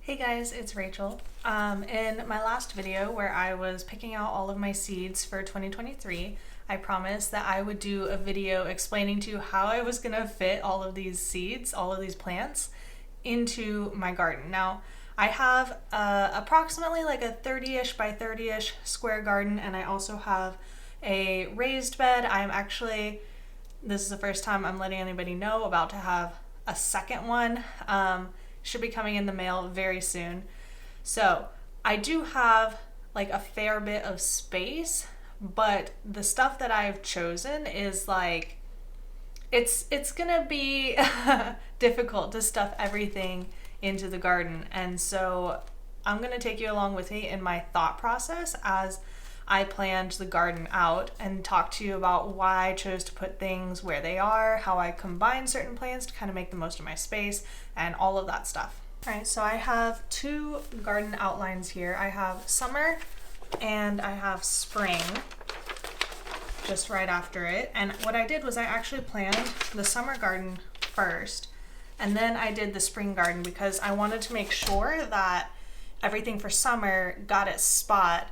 Hey guys, it's Rachel. In my last video where I was picking out all of my seeds for 2023, I promised that I would do a video explaining to you how I was gonna fit all of these seeds, all of these plants, into my garden. Now, I have approximately like a 30-ish by 30-ish square garden, and I also have a raised bed. This is the first time I'm letting anybody know, about to have a second one. Should be coming in the mail very soon. So I do have like a fair bit of space, but the stuff that I've chosen is like, it's gonna be difficult to stuff everything into the garden. And so I'm gonna take you along with me in my thought process as I planned the garden out and talk to you about why I chose to put things where they are, how I combine certain plants to kind of make the most of my space, and all of that stuff. All right, so I have two garden outlines here. I have summer and I have spring just right after it. And what I did was I actually planned the summer garden first, and then I did the spring garden because I wanted to make sure that everything for summer got its spot.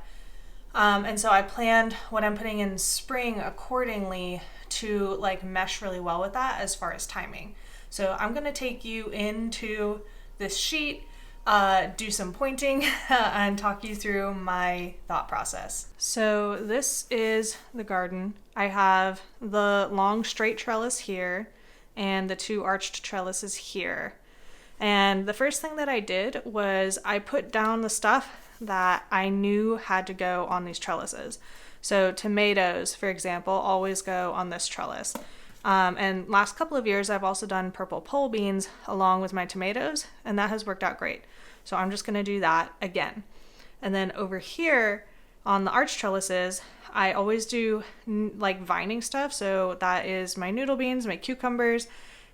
And so I planned what I'm putting in spring accordingly to like mesh really well with that as far as timing. So I'm gonna take you into this sheet, do some pointing and talk you through my thought process. So this is the garden. I have the long straight trellis here and the two arched trellises here. And the first thing that I did was I put down the stuff that I knew had to go on these trellises. So tomatoes, for example, always go on this trellis. And last couple of years, I've also done purple pole beans along with my tomatoes, and that has worked out great. So I'm just gonna do that again. And then over here on the arch trellises, I always do like vining stuff. So that is my noodle beans, my cucumbers,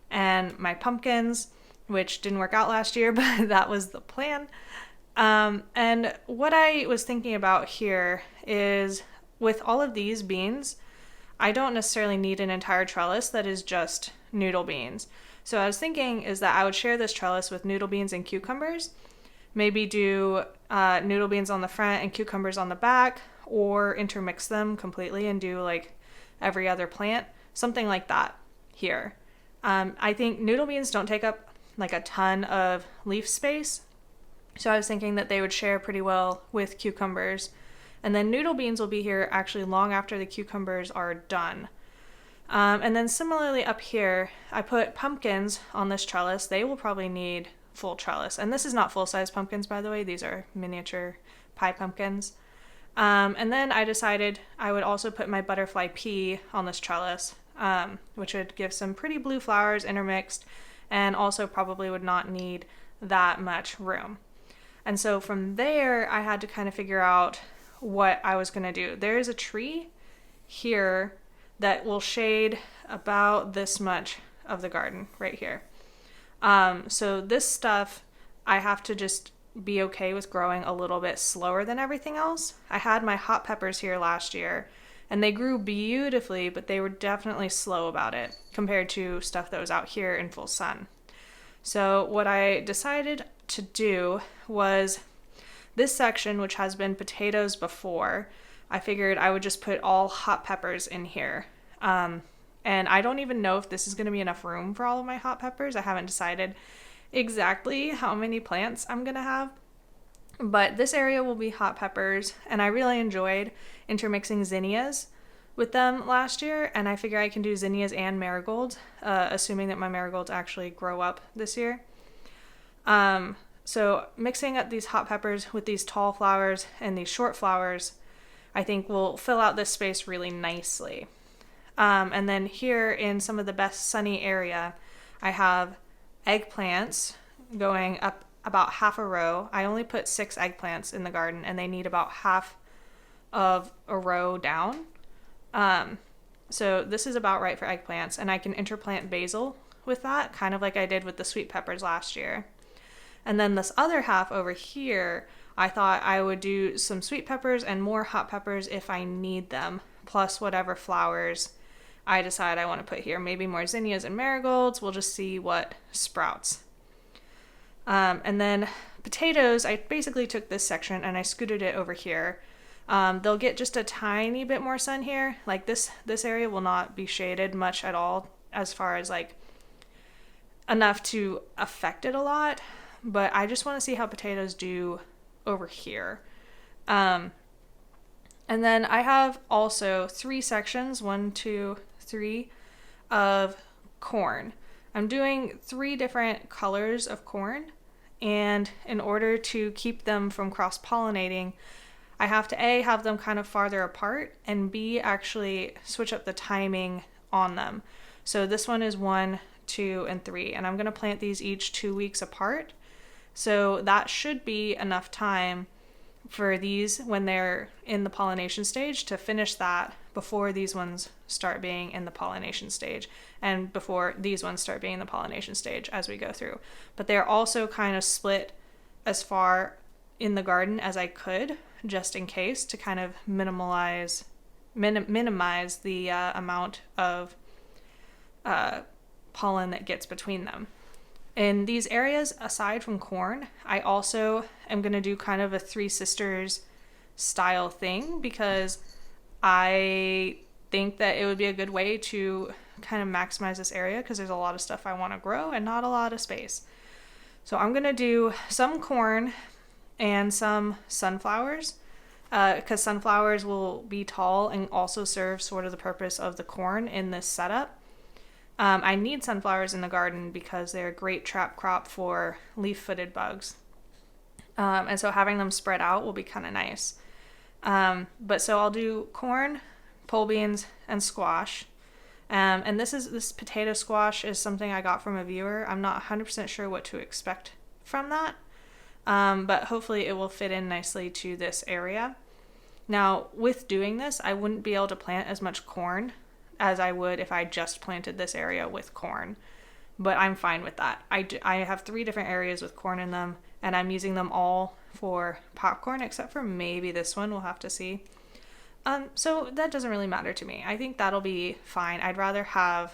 and my pumpkins, which didn't work out last year, but that was the plan. And what I was thinking about here is with all of these beans, I don't necessarily need an entire trellis that is just noodle beans. So I was thinking is that I would share this trellis with noodle beans and cucumbers, maybe do noodle beans on the front and cucumbers on the back, or intermix them completely and do like every other plant, something like that here. I think noodle beans don't take up like a ton of leaf space, so I was thinking that they would share pretty well with cucumbers. And then noodle beans will be here actually long after the cucumbers are done. And then similarly up here, I put pumpkins on this trellis. They will probably need full trellis. And this is not full-size pumpkins, by the way. These are miniature pie pumpkins. And then I decided I would also put my butterfly pea on this trellis, which would give some pretty blue flowers intermixed, and also probably would not need that much room. And so from there, I had to kind of figure out what I was going to do. There is a tree here that will shade about this much of the garden right here. So this stuff, I have to just be okay with growing a little bit slower than everything else. I had my hot peppers here last year, and they grew beautifully, but they were definitely slow about it compared to stuff that was out here in full sun. So what I decided to do was this section, which has been potatoes before, I figured I would just put all hot peppers in here. And I don't even know if this is going to be enough room for all of my hot peppers. I haven't decided exactly how many plants I'm going to have. But this area will be hot peppers, and I really enjoyed intermixing zinnias with them last year, and I figure I can do zinnias and marigolds, assuming that my marigolds actually grow up this year. So mixing up these hot peppers with these tall flowers and these short flowers, I think will fill out this space really nicely. And then here in some of the best sunny area, I have eggplants going up about half a row. I only put 6 eggplants in the garden, and they need about half of a row down. So this is about right for eggplants, and I can interplant basil with that, kind of like I did with the sweet peppers last year. And then this other half over here, I thought I would do some sweet peppers and more hot peppers if I need them, plus whatever flowers I decide I want to put here. Maybe more zinnias and marigolds. We'll just see what sprouts. And then potatoes, I basically took this section and I scooted it over here. They'll get just a tiny bit more sun here. Like this area will not be shaded much at all, as far as like enough to affect it a lot. But I just want to see how potatoes do over here. And then I have also 3 sections, 1, 2, 3, of corn. I'm doing 3 different colors of corn, and in order to keep them from cross-pollinating, I have to A, have them kind of farther apart, and B, actually switch up the timing on them. So this one is 1, 2, and 3, and I'm going to plant these each 2 weeks apart. So that should be enough time for these, when they're in the pollination stage, to finish that before these ones start being in the pollination stage, and before these ones start being in the pollination stage as we go through. But they're also kind of split as far in the garden as I could, just in case, to kind of minimize the amount of pollen that gets between them. In these areas, aside from corn, I also am going to do kind of a 3 Sisters style thing, because I think that it would be a good way to kind of maximize this area, because there's a lot of stuff I want to grow and not a lot of space. So I'm going to do some corn and some sunflowers, because sunflowers will be tall and also serve sort of the purpose of the corn in this setup. I need sunflowers in the garden because they're a great trap crop for leaf-footed bugs. And so having them spread out will be kind of nice. But so I'll do corn, pole beans, and squash. And this potato squash is something I got from a viewer. I'm not 100% sure what to expect from that. But hopefully it will fit in nicely to this area. Now, with doing this, I wouldn't be able to plant as much corn as I would if I just planted this area with corn. But I'm fine with that. I have 3 different areas with corn in them, and I'm using them all for popcorn, except for maybe this one. We'll have to see. So that doesn't really matter to me. I think that'll be fine. I'd rather have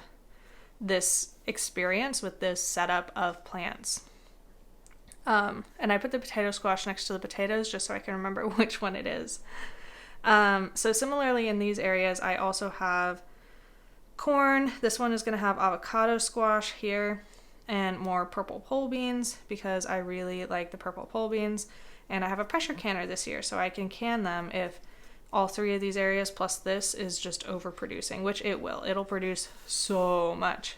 this experience with this setup of plants. And I put the potato squash next to the potatoes just so I can remember which one it is. So similarly in these areas, I also have corn. This one is going to have avocado squash here, and more purple pole beans because I really like the purple pole beans. And I have a pressure canner this year, so I can can them if all 3 of these areas plus this is just overproducing, which it will. It'll produce so much.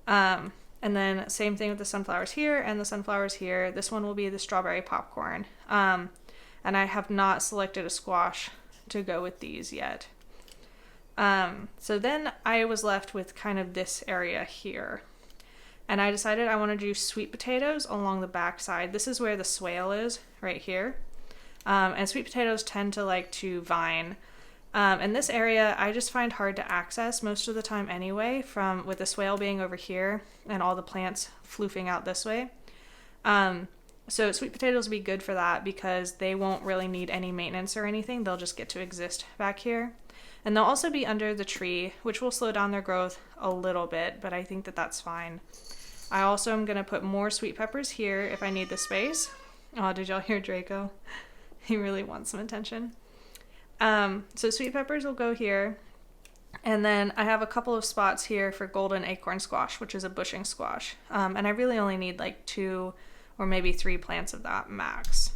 And then same thing with the sunflowers here and the sunflowers here. This one will be the strawberry popcorn. And I have not selected a squash to go with these yet. So then I was left with kind of this area here. And I decided I want to do sweet potatoes along the back side. This is where the swale is, right here. And sweet potatoes tend to like to vine. And this area I just find hard to access most of the time anyway, with the swale being over here and all the plants floofing out this way. So sweet potatoes will be good for that because they won't really need any maintenance or anything. They'll just get to exist back here. And they'll also be under the tree, which will slow down their growth a little bit, but I think that that's fine. I also am going to put more sweet peppers here if I need the space. Oh, did y'all hear Draco? He really wants some attention. So sweet peppers will go here. And then I have a couple of spots here for golden acorn squash, which is a bushing squash. And I really only need like 2 or maybe 3 plants of that max.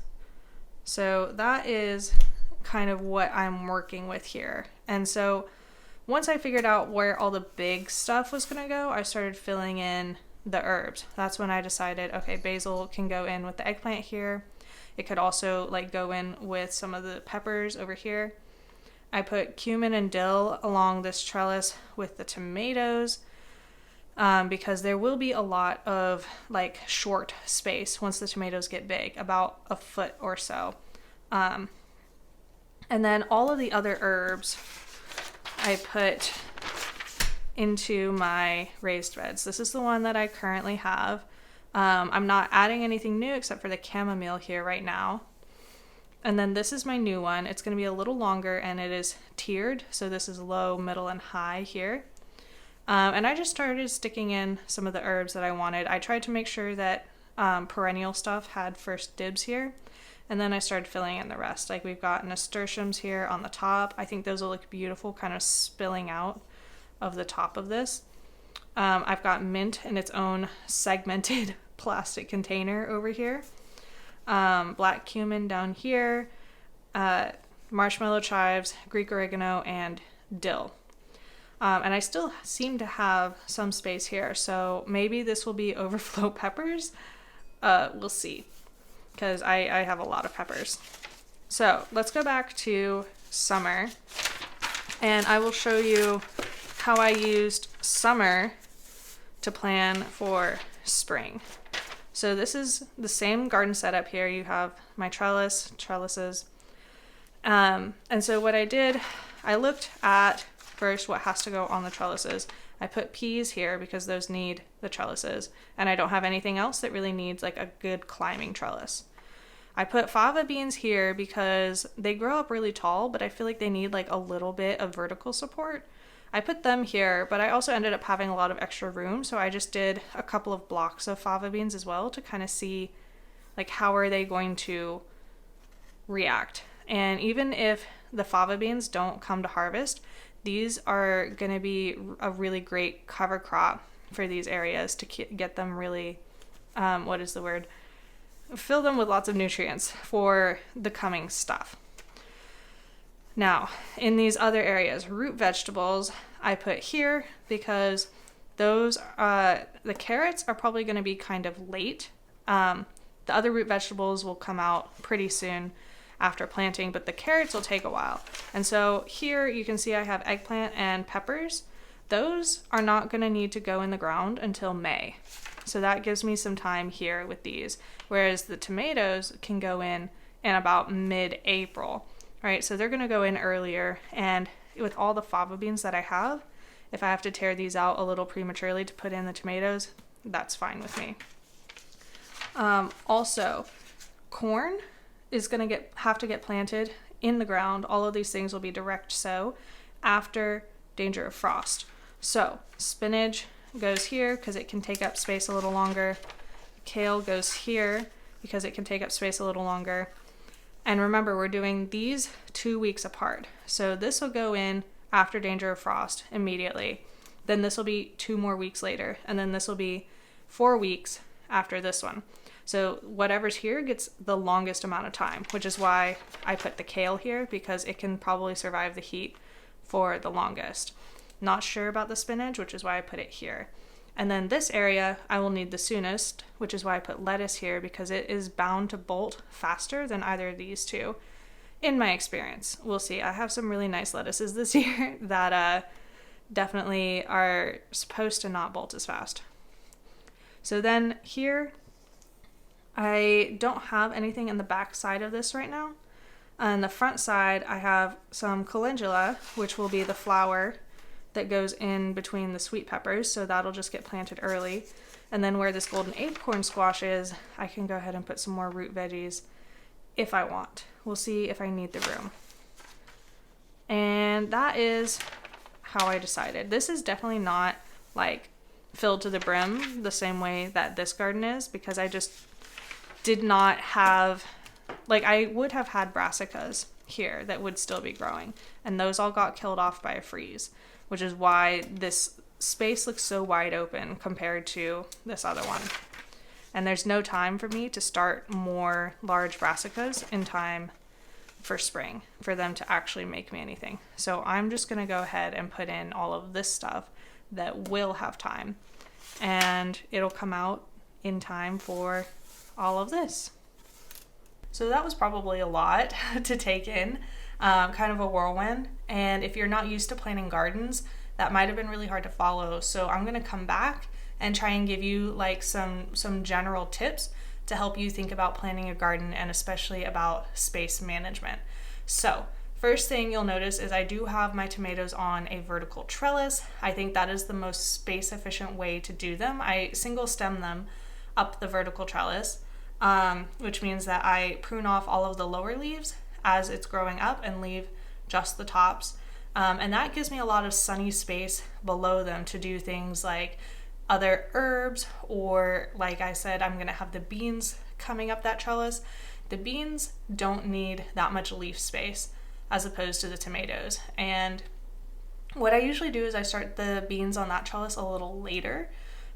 So that is kind of what I'm working with here. And so once I figured out where all the big stuff was going to go, I started filling in the herbs. That's when I decided, okay, basil can go in with the eggplant here. It could also like go in with some of the peppers over here. I put cumin and dill along this trellis with the tomatoes because there will be a lot of like short space once the tomatoes get big, about a foot or so. And then all of the other herbs I put into my raised beds. This is the one that I currently have. I'm not adding anything new except for the chamomile here right now. And then this is my new one. It's going to be a little longer and it is tiered. So this is low, middle, and high here. And I just started sticking in some of the herbs that I wanted. I tried to make sure that perennial stuff had first dibs here. And then I started filling in the rest. Like we've got nasturtiums here on the top. I think those will look beautiful kind of spilling out of the top of this. I've got mint in its own segmented plastic container over here. Black cumin down here. Marshmallow chives, Greek oregano, and dill. And I still seem to have some space here, so maybe this will be overflow peppers. We'll see, because I have a lot of peppers. So let's go back to summer, and I will show you how I used summer to plan for spring. So this is the same garden setup here. You have my trellises. And so what I did, I looked at first what has to go on the trellises. I put peas here because those need the trellises, and I don't have anything else that really needs like a good climbing trellis. I put fava beans here because they grow up really tall, but I feel like they need like a little bit of vertical support. I put them here, but I also ended up having a lot of extra room, so I just did a couple of blocks of fava beans as well to kind of see like how are they going to react. And even if the fava beans don't come to harvest, these are going to be a really great cover crop for these areas to get them really, fill them with lots of nutrients for the coming stuff. Now, in these other areas, root vegetables, I put here because those, the carrots are probably going to be kind of late. The other root vegetables will come out pretty soon after planting, but the carrots will take a while. And so here you can see I have eggplant and peppers. Those are not going to need to go in the ground until May. So that gives me some time here with these, whereas the tomatoes can go in about mid-April. Right, so they're going to go in earlier, and with all the fava beans that I have, if I have to tear these out a little prematurely to put in the tomatoes, that's fine with me. Also, corn is going to have to get planted in the ground. All of these things will be direct sow after danger of frost. So spinach goes here because it can take up space a little longer. Kale goes here because it can take up space a little longer. And remember, we're doing these 2 weeks apart. So this will go in after danger of frost immediately. Then this will be 2 more weeks later. And then this will be 4 weeks after this one. So whatever's here gets the longest amount of time, which is why I put the kale here, because it can probably survive the heat for the longest. Not sure about the spinach, which is why I put it here. And then this area I will need the soonest, which is why I put lettuce here, because it is bound to bolt faster than either of these two, in my experience. We'll see. I have some really nice lettuces this year that definitely are supposed to not bolt as fast. So then here, I don't have anything in the back side of this right now. On the front side, I have some calendula, which will be the flower that goes in between the sweet peppers, so that'll just get planted early. And then where this golden acorn squash is, I can go ahead and put some more root veggies if I want. We'll see if I need the room. And that is how I decided. This is definitely not like filled to the brim the same way that this garden is, because I just did not have, like I would have had brassicas here that would still be growing, and those all got killed off by a freeze, which is why this space looks so wide open compared to this other one. And there's no time for me to start more large brassicas in time for spring for them to actually make me anything. So I'm just going to go ahead and put in all of this stuff that will have time, and it'll come out in time for all of this. So that was probably a lot to take in, kind of a whirlwind. And if you're not used to planting gardens, that might have been really hard to follow. So I'm going to come back and try and give you like some general tips to help you think about planting a garden, and especially about space management. So first thing you'll notice is I do have my tomatoes on a vertical trellis. I think that is the most space efficient way to do them. I single stem them up the vertical trellis, which means that I prune off all of the lower leaves as it's growing up and leave just the tops. And that gives me a lot of sunny space below them to do things like other herbs, or like I said, I'm gonna have the beans coming up that trellis. The beans don't need that much leaf space as opposed to the tomatoes. And what I usually do is I start the beans on that trellis a little later,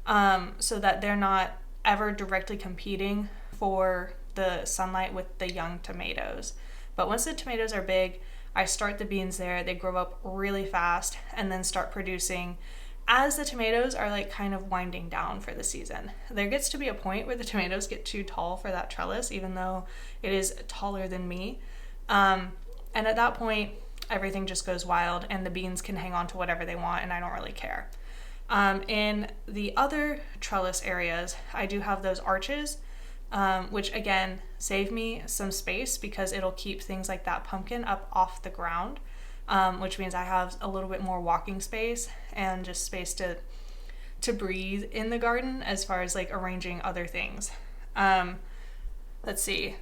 so that they're not ever directly competing for the sunlight with the young tomatoes. But once the tomatoes are big, I start the beans there. They grow up really fast and then start producing as the tomatoes are like kind of winding down for the season. There gets to be a point where the tomatoes get too tall for that trellis, even though it is taller than me. And at that point, everything just goes wild and the beans can hang on to whatever they want and I don't really care. In the other trellis areas, I do have those arches, which again, save me some space because it'll keep things like that pumpkin up off the ground, which means I have a little bit more walking space and just space to breathe in the garden as far as like arranging other things. Let's see.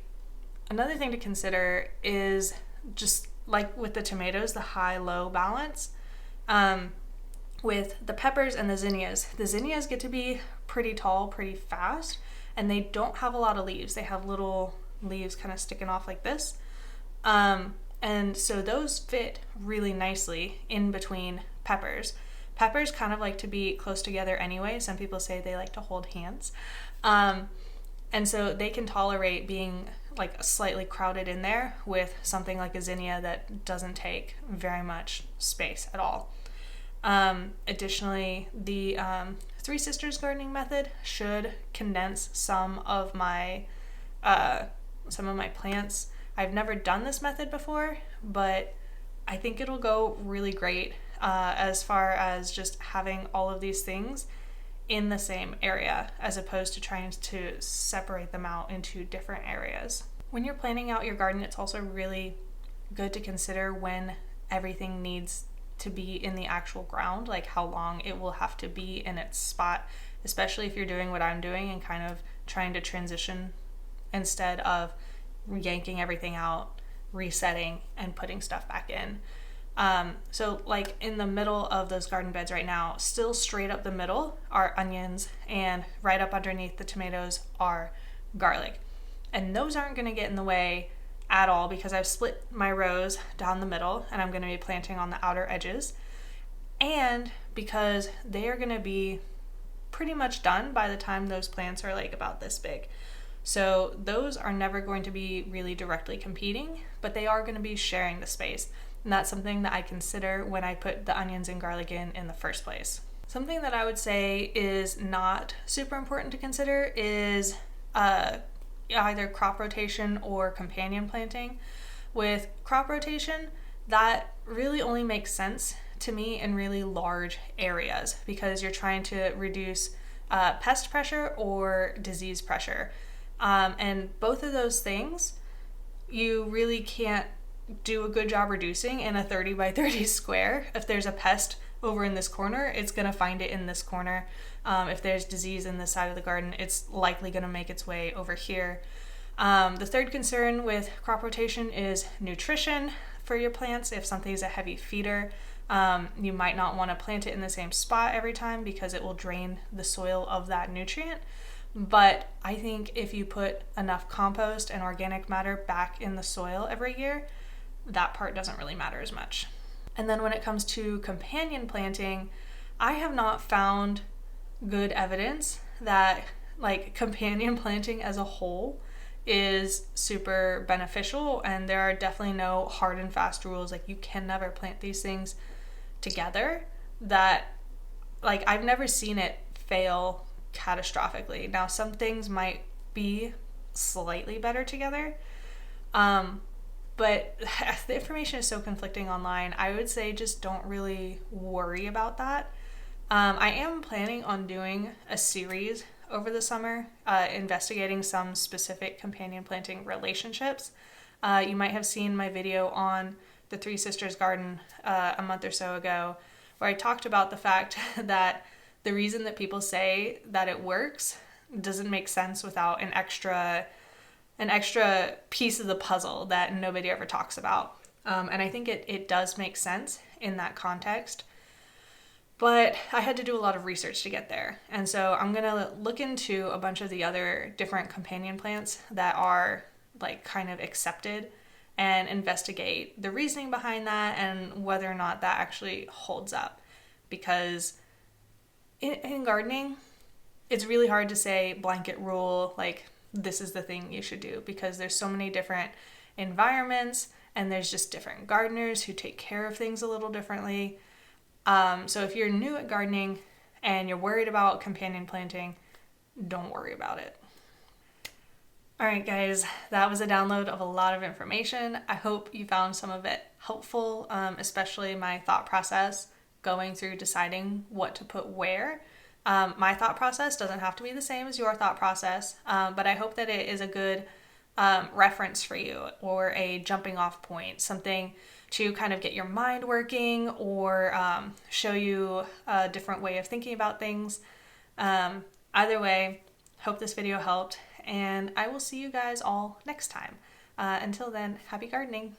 Another thing to consider is just like with the tomatoes, the high-low balance. With the peppers and the zinnias get to be pretty tall pretty fast, and they don't have a lot of leaves. They have little leaves kind of sticking off like this. And so those fit really nicely in between peppers. Peppers kind of like to be close together anyway. Some people say they like to hold hands. And so they can tolerate being like slightly crowded in there with something like a zinnia that doesn't take very much space at all. Additionally, the Three Sisters gardening method should condense some of my plants. I've never done this method before, but I think it'll go really great as far as just having all of these things in the same area as opposed to trying to separate them out into different areas. When you're planning out your garden, it's also really good to consider when everything needs to be in the actual ground, like how long it will have to be in its spot, especially if you're doing what I'm doing and kind of trying to transition instead of yanking everything out, resetting, and putting stuff back in. So like in the middle of those garden beds right now, still straight up the middle are onions, and right up underneath the tomatoes are garlic. And those aren't going to get in the way at all because I've split my rows down the middle and I'm going to be planting on the outer edges, and because they are going to be pretty much done by the time those plants are like about this big. So those are never going to be really directly competing, but they are going to be sharing the space. And that's something that I consider when I put the onions and garlic in the first place. Something that I would say is not super important to consider is either crop rotation or companion planting. With crop rotation, that really only makes sense to me in really large areas because you're trying to reduce pest pressure or disease pressure. And both of those things you really can't do a good job reducing in a 30 by 30 square. If there's a pest over in this corner, it's going to find it in this corner. If there's disease in this side of the garden, it's likely going to make its way over here. The third concern with crop rotation is nutrition for your plants. If something's a heavy feeder, you might not want to plant it in the same spot every time because it will drain the soil of that nutrient. But I think if you put enough compost and organic matter back in the soil every year, that part doesn't really matter as much. And then when it comes to companion planting, I have not found good evidence that like companion planting as a whole is super beneficial, and there are definitely no hard and fast rules like you can never plant these things together. That like I've never seen it fail catastrophically. Now some things might be slightly better together, but the information is so conflicting online. I would say just don't really worry about that. I am planning on doing a series over the summer, investigating some specific companion planting relationships. You might have seen my video on the Three Sisters garden a month or so ago, where I talked about the fact that the reason that people say that it works doesn't make sense without an extra piece of the puzzle that nobody ever talks about. And I think it does make sense in that context. But I had to do a lot of research to get there. And so I'm going to look into a bunch of the other different companion plants that are like kind of accepted and investigate the reasoning behind that and whether or not that actually holds up. Because in gardening, it's really hard to say blanket rule, like this is the thing you should do, because there's so many different environments and there's just different gardeners who take care of things a little differently. So if you're new at gardening and you're worried about companion planting, don't worry about it. All right, guys, that was a download of a lot of information. I hope you found some of it helpful, especially my thought process going through deciding what to put where. My thought process doesn't have to be the same as your thought process, but I hope that it is a good reference for you, or a jumping off point, something to kind of get your mind working, or show you a different way of thinking about things. Either way, hope this video helped, and I will see you guys all next time. Until then, happy gardening.